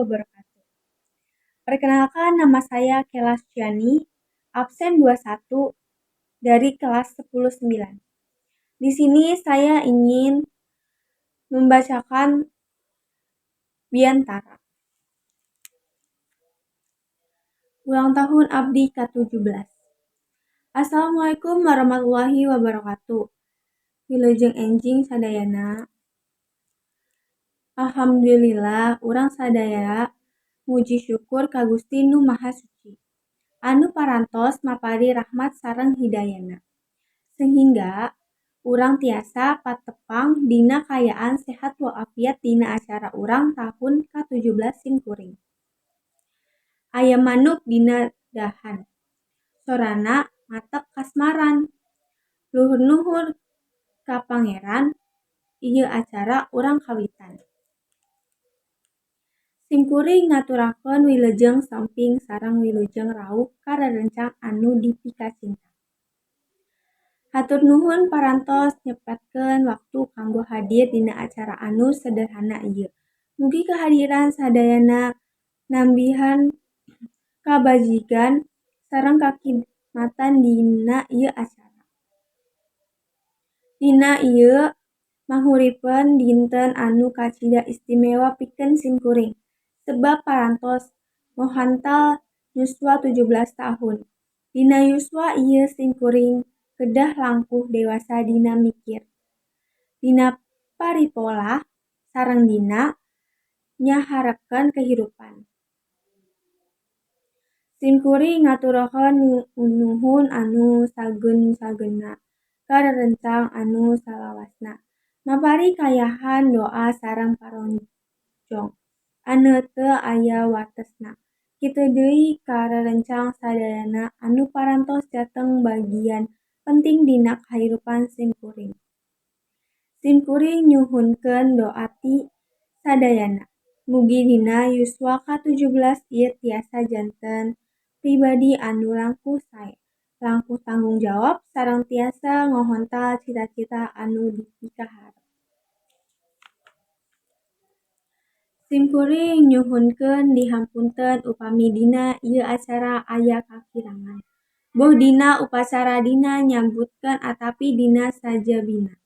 wabarakatuh. Perkenalkan, nama saya Kela Syani, absen 21 dari kelas 10-9. Di sini saya ingin membacakan Biantara. Ulang tahun Abdi ke-17. Assalamualaikum warahmatullahi wabarakatuh. Wilujeng enjing sadayana. Alhamdulillah, urang sadaya muji syukur ka Gusti Nu Maha Suci, anu parantos mapari rahmat sareng hidayana, sehingga urang tiasa patepang dina kayaan sehat walafiat dina acara urang tahun ke-17 simkuring. Aya manuk dina dahan, sorana matek kasmaran, luhur nuhun ka Pangeran, ieu acara urang kawitan. Simkuring ngaturakeun wilujeng samping sareng wilujeng rauh ka rerencang anu dipikacinta. Hatur nuhun parantos nyempetkeun waktu kanggo hadir dina acara anu sederhana ieu. Mugi kehadiran sadayana nambihan kabajigan sareng kakidmatan dina ieu acara. Dina ieu mahuripeun dinten anu kacida istimewa pikeun simkuring, sebab parantos mohantal yuswa 17 tahun. Dina yuswa ieu simkuring kedah langkung dewasa dina mikir, dina paripolah, sareng dina nyaharepkeun kahirupan. Simkuring ngaturakeun nuhun anu sageun-sageunna ka rerencang anu salawasna, mapari kayahan doa sareng paronjong anu teu aya watesna. Kitu deui ka rerencang sadayana anu parantos dateng bagian penting dina kahirupan simkuring. Simkuring nyuhunkeun doa ti sadayana, mugi dina yuswa ka-17 ieu tiasa janten pribadi anu langkung sae, langkung tanggung jawab, sareng tiasa ngohontal cita-cita anu dipikaharep. Simkuring nyuhunkeun dihampunten upami dina ieu acara aya kakirangan, boh dina upacara dina nyambutkeun atapi dina sajabina.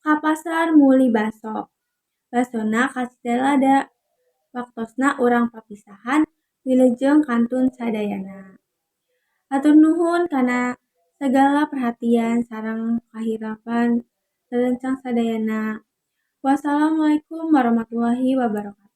Ka pasar meuli baso, basona kacida da waktosna urang papisahan wilujeng kantun sadayana. Hatur nuhun kana sagala perhatian sareng kahirapan rerencang sadayana. Wassalamualaikum warahmatullahi wabarakatuh.